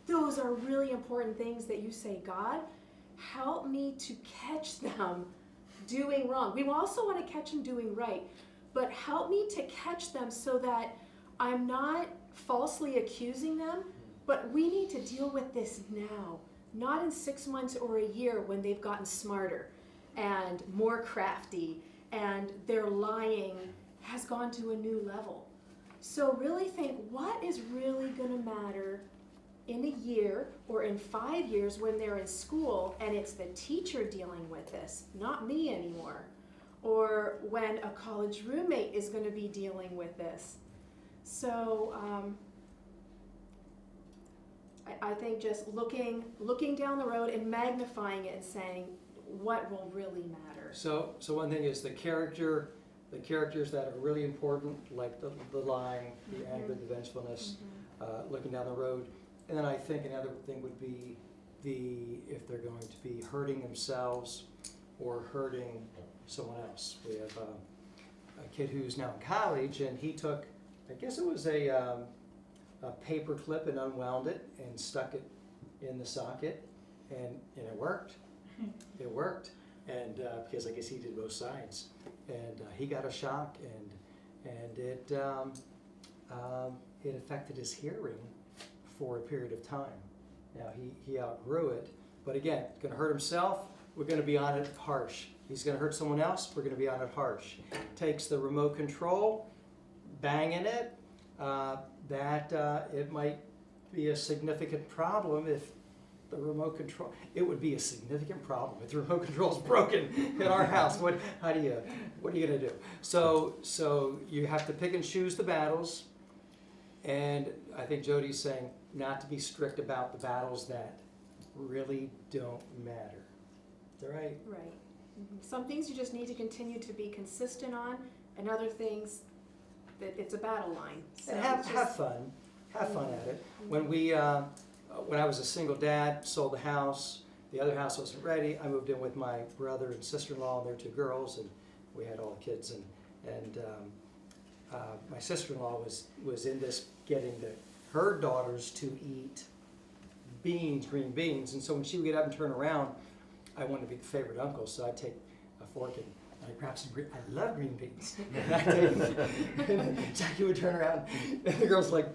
Those are really important things that you say, God, help me to catch them doing wrong. We also want to catch them doing right, but help me to catch them so that I'm not falsely accusing them, but we need to deal with this now, not in 6 months or a year when they've gotten smarter and more crafty and their lying has gone to a new level. So really think, what is really going to matter in a year or in 5 years when they're in school and it's the teacher dealing with this, not me anymore, or when a college roommate is going to be dealing with this. So I think just looking down the road and magnifying it and saying what will really matter. So one thing is the characters that are really important, like the lying, the anger, the vengefulness, looking down the road. And then I think another thing would be if they're going to be hurting themselves or hurting someone else. We have a kid who's now in college, and he took, I guess it was a paper clip and unwound it and stuck it in the socket, and it worked. It worked, and because I guess he did both sides, and he got a shock, and it affected his hearing for a period of time. Now he outgrew it, but again, going to hurt himself. We're going to be on it harsh. He's going to hurt someone else. We're going to be on it harsh. Takes the remote control, banging it. It might be a significant problem if the remote control. It would be a significant problem if the remote control is broken in our house. What are you going to do? So you have to pick and choose the battles. And I think Jody's saying not to be strict about the battles that really don't matter. Is that right? Right. Some things you just need to continue to be consistent on, and other things that it's a battle line. So And have fun. Have fun at it. When I was a single dad, sold the house. The other house wasn't ready. I moved in with my brother and sister-in-law and their two girls, and we had all the kids. And my sister-in-law was in this getting her daughters to eat green beans. And so when she would get up and turn around, I wanted to be the favorite uncle, so I'd take a fork and I'd grab some green. I love green beans. And I'd take, and Jackie would turn around, and the girl's like,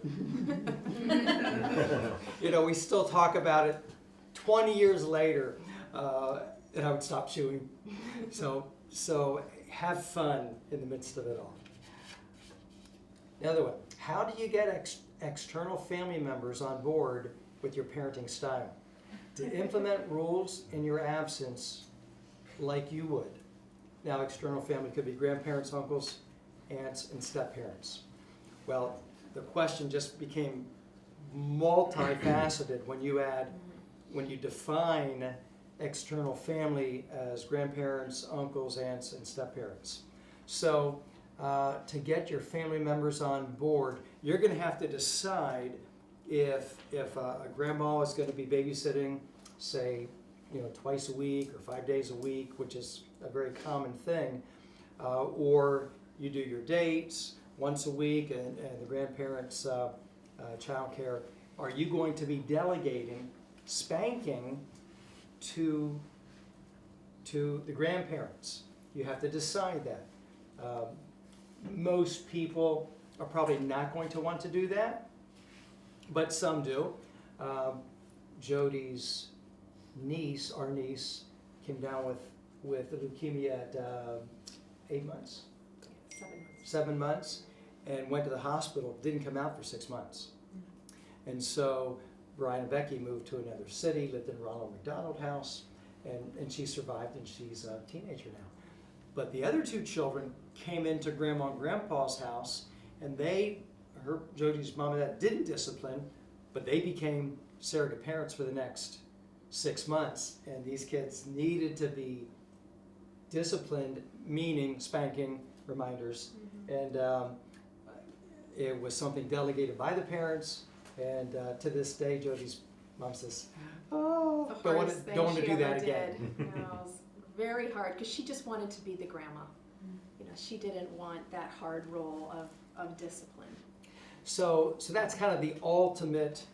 we still talk about it 20 years later, and I would stop chewing. So have fun in the midst of it all. Another one, how do you get external family members on board with your parenting style? To implement rules in your absence like you would. Now, external family could be grandparents, uncles, aunts, and step-parents. Well, the question just became multifaceted when you define external family as grandparents, uncles, aunts, and step-parents. So to get your family members on board, you're going to have to decide if a grandma is going to be babysitting, say, twice a week or 5 days a week, which is a very common thing, or you do your dates once a week and the grandparents' child care. Are you going to be delegating spanking to the grandparents? You have to decide that. Most people are probably not going to want to do that, but some do. Jody's niece, our niece, came down with leukemia at 8 months? 7 months. 7 months, and went to the hospital, didn't come out for 6 months. And so Brian and Becky moved to another city, lived in Ronald McDonald House, and she survived, and she's a teenager now. But the other two children came into Grandma and Grandpa's house, and Jody's mom and dad didn't discipline, but they became surrogate parents for the next 6 months. And these kids needed to be disciplined, meaning spanking, reminders. And it was something delegated by the parents. And to this day, Jody's mom says, "Oh, don't want to do that again." No, it was very hard because she just wanted to be the grandma. She didn't want that hard role of discipline. So that's kind of the ultimate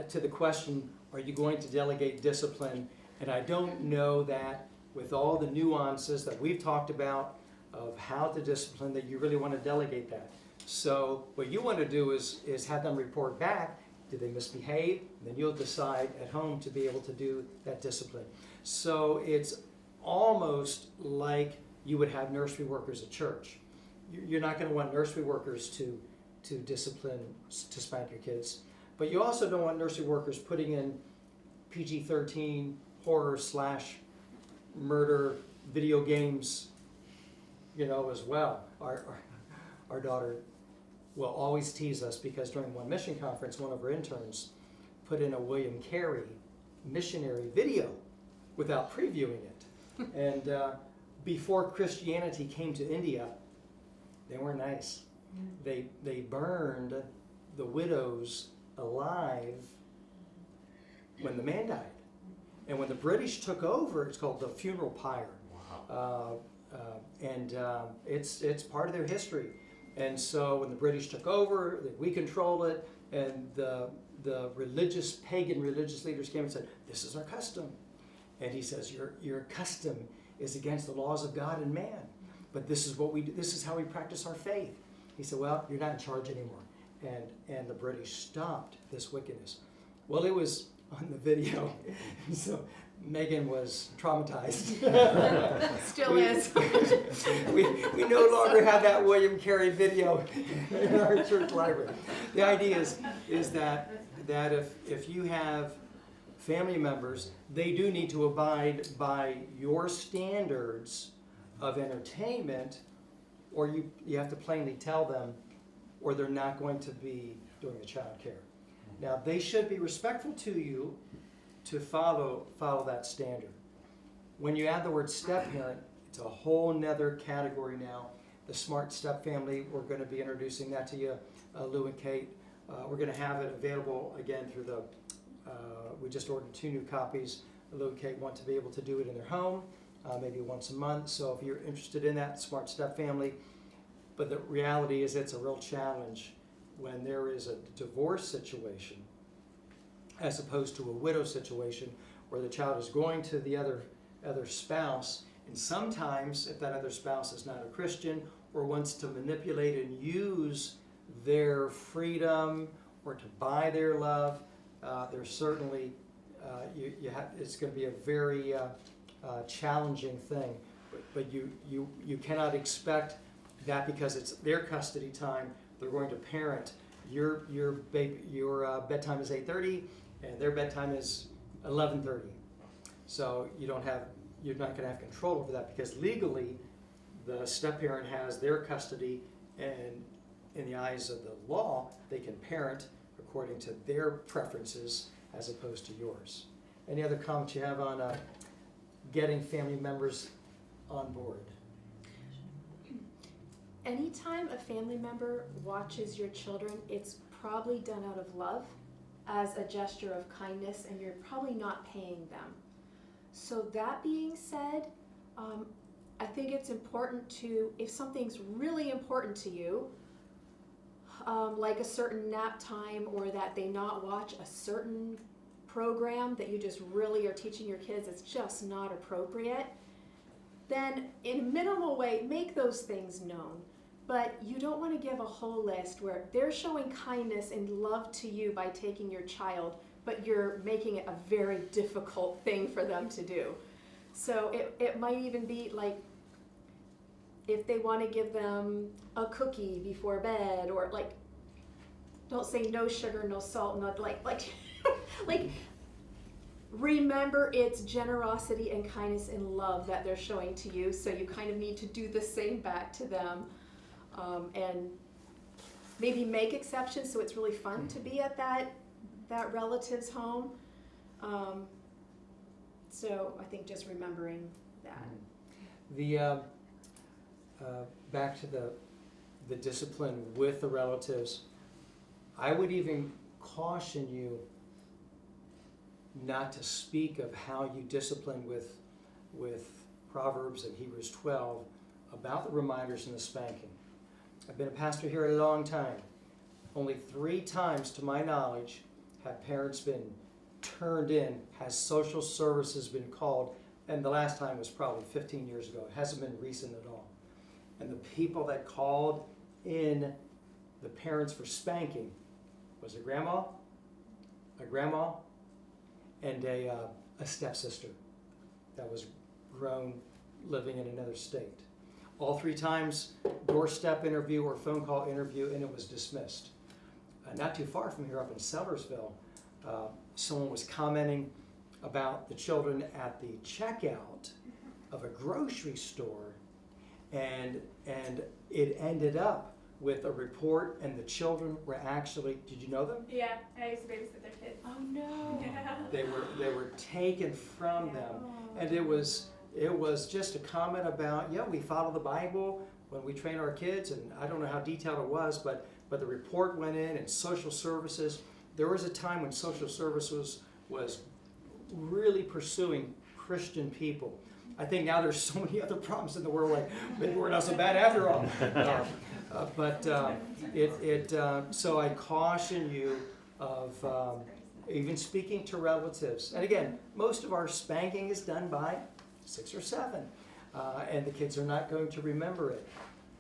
to the question, are you going to delegate discipline? And I don't know that with all the nuances that we've talked about of how to discipline that you really want to delegate that. So what you want to do is have them report back. Did they misbehave? And then you'll decide at home to be able to do that discipline. So it's almost like you would have nursery workers at church. You're not going to want nursery workers to discipline, to spank your kids. But you also don't want nursery workers putting in PG-13 horror/murder video games, as well. Our daughter will always tease us because during one mission conference, one of our interns put in a William Carey missionary video without previewing it. And before Christianity came to India, they weren't nice. They burned the widows alive when the man died. And when the British took over, it's called the funeral pyre. Wow. It's part of their history. And so when the British took over, we controlled it, and the pagan religious leaders came and said, "This is our custom." And he says, your custom is against the laws of God and man. But this is what we do. This is how we practice our faith. He said, "Well, you're not in charge anymore." And the British stopped this wickedness. Well, it was on the video. So Megan was traumatized. Still is. we no longer have that William Carey video in our church library. The idea is that if you have family members, they do need to abide by your standards of entertainment, or you have to plainly tell them, or they're not going to be doing the child care. Now, they should be respectful to you to follow that standard. When you add the word step-parent, it's a whole nother category now. The Smart Step Family, we're going to be introducing that to you, Lou and Kate. We're going to have it available again through we just ordered 2 new copies. Lou and Kate want to be able to do it in their home, maybe once a month. So if you're interested in that, Smart Step Family. But the reality is it's a real challenge when there is a divorce situation as opposed to a widow situation where the child is going to the other spouse, and sometimes if that other spouse is not a Christian or wants to manipulate and use their freedom or to buy their love, there's certainly it's going to be a very challenging thing. But you cannot expect that because it's their custody time, they're going to parent. Your bedtime is 8:30, and their bedtime is 11:30. So you're not going to have control over that because legally, the step parent has their custody, and in the eyes of the law, they can parent according to their preferences as opposed to yours. Any other comments you have on getting family members on board? Anytime a family member watches your children, it's probably done out of love as a gesture of kindness, and you're probably not paying them. So that being said, I think it's important to, if something's really important to you, like a certain nap time or that they not watch a certain program that you just really are teaching your kids, it's just not appropriate, then in a minimal way, make those things known. But you don't want to give a whole list where they're showing kindness and love to you by taking your child, but you're making it a very difficult thing for them to do. So it might even be like if they want to give them a cookie before bed, or like, don't say no sugar, no salt, not like remember it's generosity and kindness and love that they're showing to you, so you kind of need to do the same back to them. And maybe make exceptions so it's really fun to be at that relative's home. So I think just remembering that. The back to the discipline with the relatives, I would even caution you not to speak of how you discipline with Proverbs and Hebrews 12 about the reminders and the spanking. I've been a pastor here a long time. Only 3 times, to my knowledge, have parents been turned in, has social services been called, and the last time was probably 15 years ago. It hasn't been recent at all. And the people that called in the parents for spanking was a grandma, and a stepsister that was grown living in another state. All 3 times, doorstep interview or phone call interview, and it was dismissed. Not too far from here, up in Sellersville, someone was commenting about the children at the checkout of a grocery store, and it ended up with a report, and the children were actually, did you know them? Yeah, I used to babysit their kids. Oh no. Yeah. They were taken from them, and it was It was just a comment about, yeah, we follow the Bible when we train our kids, and I don't know how detailed it was, but the report went in, and social services. There was a time when social services was really pursuing Christian people. I think now there's so many other problems in the world, like maybe we're not so bad after all. So I caution you of even speaking to relatives. And again, most of our spanking is done by 6 or 7, and the kids are not going to remember it.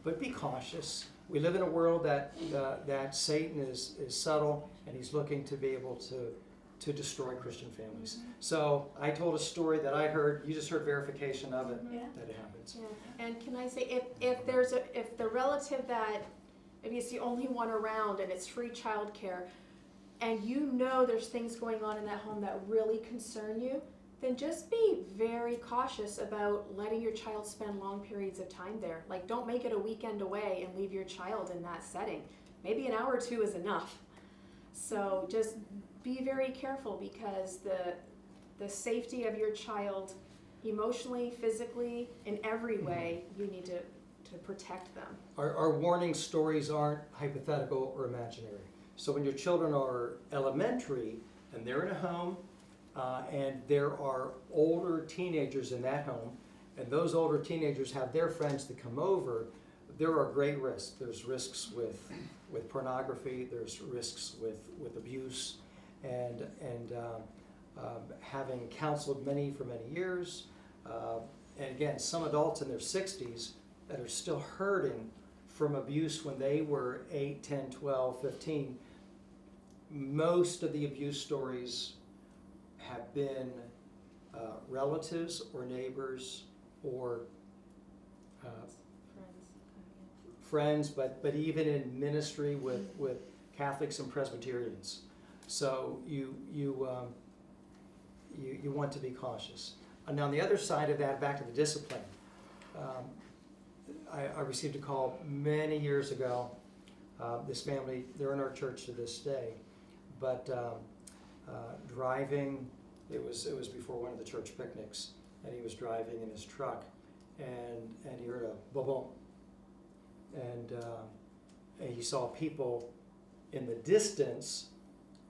But be cautious. We live in a world that Satan is subtle, and he's looking to be able to destroy Christian families. So I told a story that I heard. You just heard verification of it, that it happens. Yeah. And can I say, if the relative that maybe it's the only one around and it's free childcare, and you know there's things going on in that home that really concern you, then just be very cautious about letting your child spend long periods of time there. Like, don't make it a weekend away and leave your child in that setting. Maybe an hour or 2 is enough. So just be very careful, because the safety of your child, emotionally, physically, in every way, you need to protect them. Our warning stories aren't hypothetical or imaginary. So when your children are elementary and they're in a home, and there are older teenagers in that home, and those older teenagers have their friends that come over, there are great risks. There's risks with pornography, there's risks with abuse, and having counseled many for many years, and again, some adults in their 60s that are still hurting from abuse when they were 8, 10, 12, 15. Most of the abuse stories have been relatives or neighbors or friends, but even in ministry with Catholics and Presbyterians. So you want to be cautious. And on the other side of that, back to the discipline, I received a call many years ago. This family, they're in our church to this day, but driving, it was before one of the church picnics, and he was driving in his truck, and he heard a boom boom, and he saw people in the distance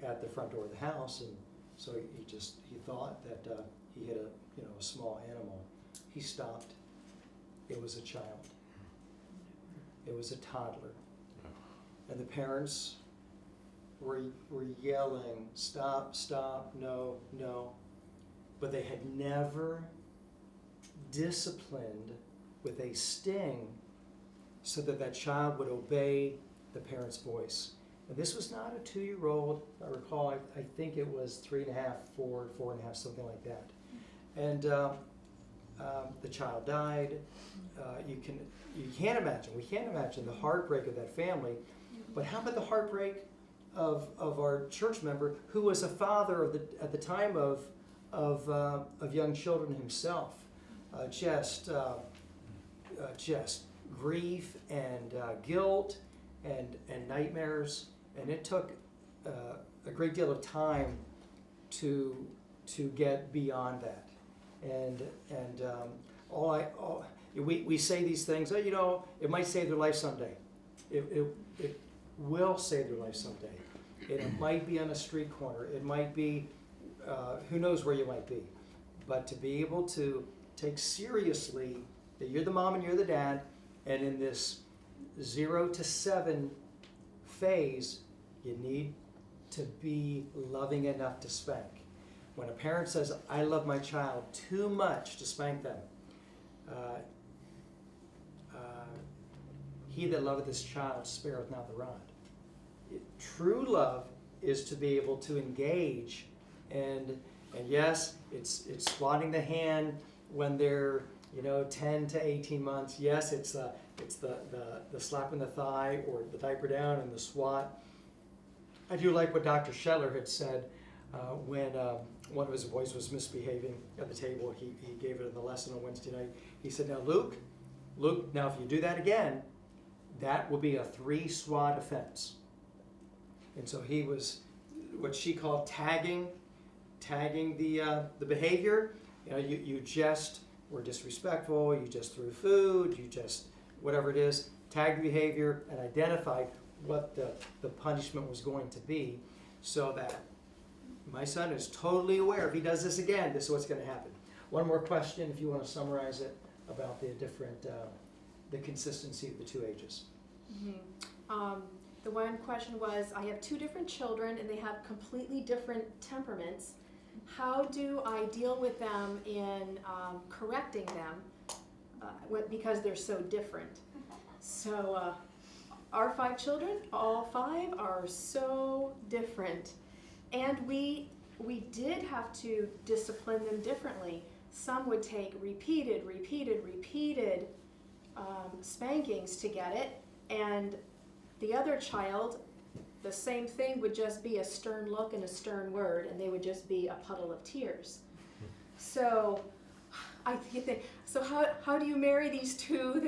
at the front door of the house, and so he thought that he hit a small animal. He stopped. It was a child. It was a toddler, and the parents were yelling, "Stop, stop, no, no." But they had never disciplined with a sting so that child would obey the parent's voice. And this was not a 2-year-old. I recall, I think it was 3.5, 4.5, something like that. And the child died. We can't imagine the heartbreak of that family. But how about the heartbreak of our church member who was a father at the time of young children himself? Just grief and guilt and nightmares, and it took a great deal of time to get beyond that. And we say these things. Oh, it might save their life someday. It will save their life someday. It might be on a street corner. It might be, who knows where you might be. But to be able to take seriously that you're the mom and you're the dad, and in this 0 to 7 phase, you need to be loving enough to spank. When a parent says, "I love my child too much to spank them," he that loveth his child spareth not the rod. True love is to be able to engage, and yes, it's swatting the hand when they're 10 to 18 months. Yes, it's the slap in the thigh or the diaper down and the swat. I do like what Dr. Schettler had said when one of his boys was misbehaving at the table. He gave it in the lesson on Wednesday night. He said, "Now, Luke, now if you do that again, that will be a 3 swat offense." And so he was what she called tagging the behavior. You just were disrespectful, you just threw food, you just, whatever it is, tagged behavior and identified what the punishment was going to be, so that my son is totally aware if he does this again, this is what's going to happen. One more question, if you want to summarize it, about the different, the consistency of the two ages. The one question was, I have two different children and they have completely different temperaments. How do I deal with them in correcting them because they're so different? So our 5 children, all 5 are so different. And we did have to discipline them differently. Some would take repeated spankings to get it, and the other child, the same thing would just be a stern look and a stern word, and they would just be a puddle of tears. So I think, so how do you marry these two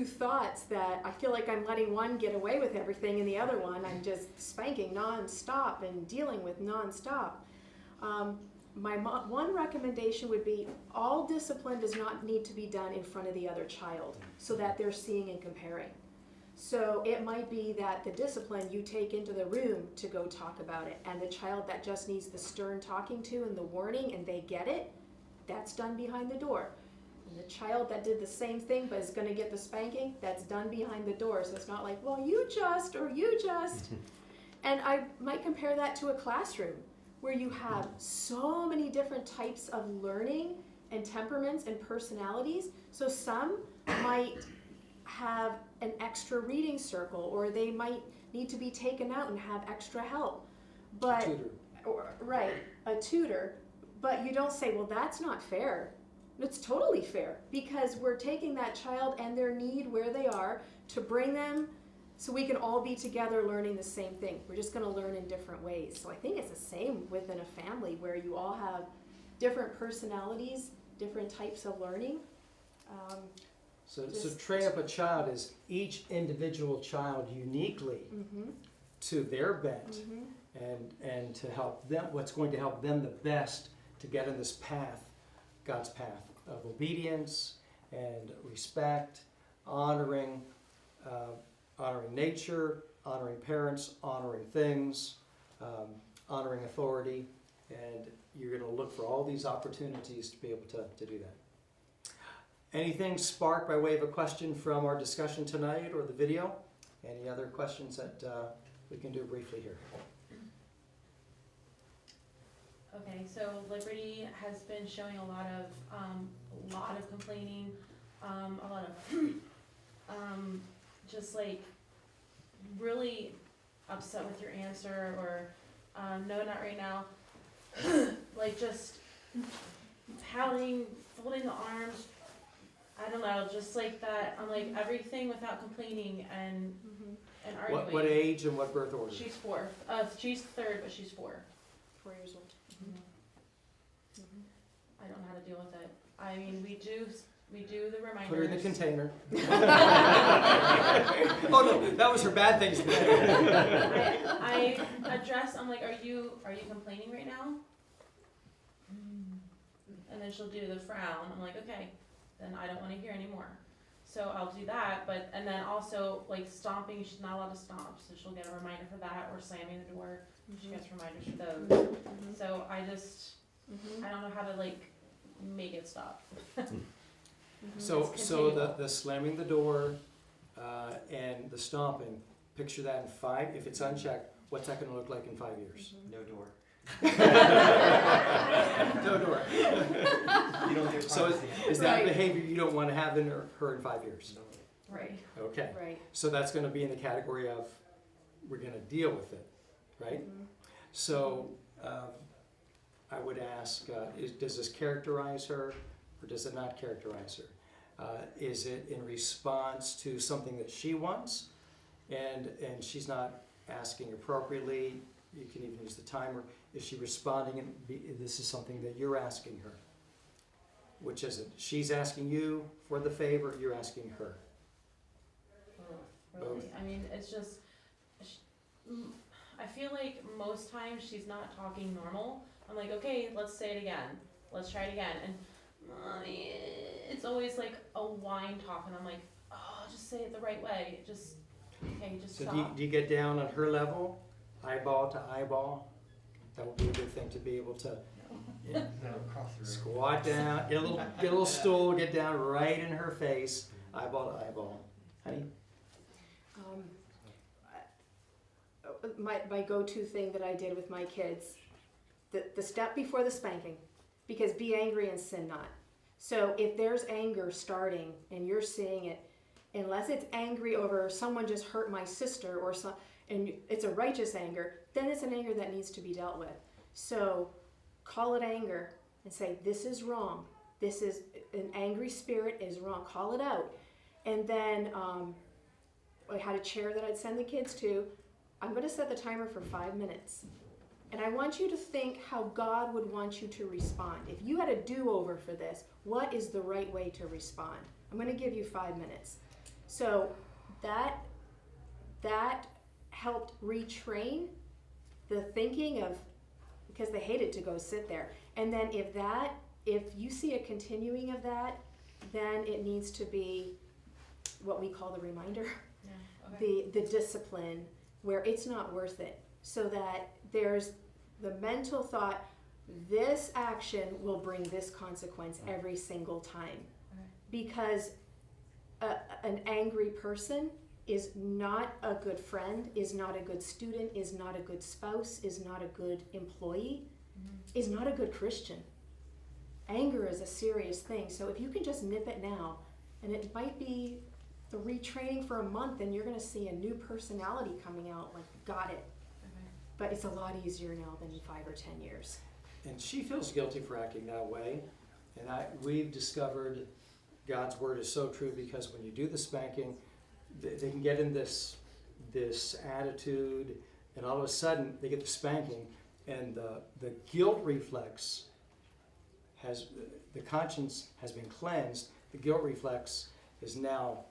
thoughts that I feel like I'm letting one get away with everything and the other one I'm just spanking nonstop and dealing with nonstop? One recommendation would be all discipline does not need to be done in front of the other child so that they're seeing and comparing. So it might be that the discipline you take into the room to go talk about it, and the child that just needs the stern talking to and the warning and they get it, that's done behind the door. And the child that did the same thing but is going to get the spanking, that's done behind the door. So it's not like, well, you just. And I might compare that to a classroom where you have so many different types of learning and temperaments and personalities. So some might have an extra reading circle, or they might need to be taken out and have extra help. But a tutor. But you don't say, well, that's not fair. It's totally fair, because we're taking that child and their need where they are to bring them so we can all be together learning the same thing. We're just going to learn in different ways. So I think it's the same within a family where you all have different personalities, different types of learning. So train up a child is each individual child uniquely to their bent, and to help them, what's going to help them the best to get in this path, God's path of obedience and respect, honoring nature, honoring parents, honoring things, honoring authority, and you're going to look for all these opportunities to be able to do that. Anything sparked by way of a question from our discussion tonight or the video? Any other questions that we can do briefly here? Okay, so Liberty has been showing a lot of complaining, a lot of just like really upset with your answer, or no, not right now. Like just pouting, folding the arms. I don't know, just like that. I'm like everything without complaining and arguing. What age and what birth order? She's 4. She's 3rd, but she's 4. 4 years old. I don't know how to deal with it. I mean, we do the reminders. Put her in the container. Oh no, that was her bad things today. I address. I'm like, are you complaining right now? And then she'll do the frown. I'm like, okay, then I don't want to hear anymore. So I'll do that, and then also like stomping. She's not allowed to stomp, so she'll get a reminder for that, or slamming the door. She gets reminders for those. So I just, I don't know how to like make it stop. So the slamming the door and the stomping, picture that in 5, if it's unchecked, what's that going to look like in 5 years? No door. No door. You don't get So privacy. is that behavior you don't want to have in her in 5 years? Right. Okay. Right. So that's going to be in the category of we're going to deal with it, right? So I would ask, does this characterize her, or does it not characterize her? Is it in response to something that she wants, and she's not asking appropriately? You can even use the timer. Is she responding, and this is something that you're asking her? Which is it? She's asking you for the favor, you're asking her. Really? Both. I mean, it's just, I feel like most times she's not talking normal. I'm like, okay, let's say it again. Let's try it again. And it's always like a whine talk, and I'm like, oh, just say it the right way. Just So stop. do you get down on her level, eyeball to eyeball? That would be a good thing to be able to No, across the room. squat down, get a little stool, get down right in her face, eyeball to eyeball. Honey? My go-to thing that I did with my kids, the step before the spanking, because be angry and sin not. So if there's anger starting and you're seeing it, unless it's angry over someone just hurt my sister or some, and it's a righteous anger, then it's an anger that needs to be dealt with. So call it anger and say, this is wrong. This is an angry spirit is wrong. Call it out. And then I had a chair that I'd send the kids to. I'm going to set the timer for 5 minutes. And I want you to think how God would want you to respond. If you had a do-over for this, what is the right way to respond? I'm going to give you 5 minutes. So that helped retrain the thinking of, because they hated to go sit there. And then if you see a continuing of that, then it needs to be what we call the reminder, the discipline, where it's not worth it, so that there's the mental thought, this action will bring this consequence every single time. Because an angry person is not a good friend, is not a good student, is not a good spouse, is not a good employee, is not a good Christian. Anger is a serious thing. So if you can just nip it now, and it might be the retraining for a month, and you're going to see a new personality coming out, like, got it. But it's a lot easier now than 5 or 10 years. And she feels guilty for acting that way. And we've discovered God's word is so true, because when you do the spanking, they can get in this attitude, and all of a sudden they get the spanking, and the guilt reflex the conscience has been cleansed. The guilt reflex is now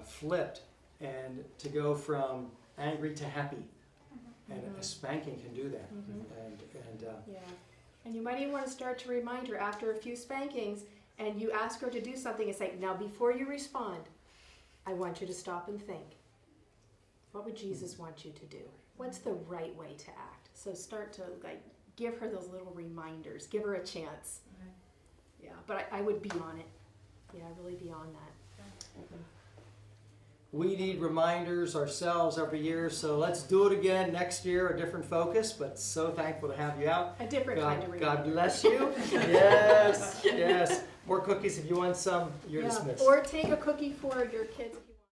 flipped, and to go from angry to happy. And a spanking can do that. Yeah. And you might even want to start to remind her after a few spankings, and you ask her to do something and say, now before you respond, I want you to stop and think. What would Jesus want you to do? What's the right way to act? So start to give her those little reminders. Give her a chance. Yeah, but I would be on it. Yeah, really be on that. We need reminders ourselves every year, so let's do it again next year, a different focus, but so thankful to have you out. A different kind of reminder. God bless you. Yes, yes. More cookies if you want some, you're dismissed. Or take a cookie for your kids if you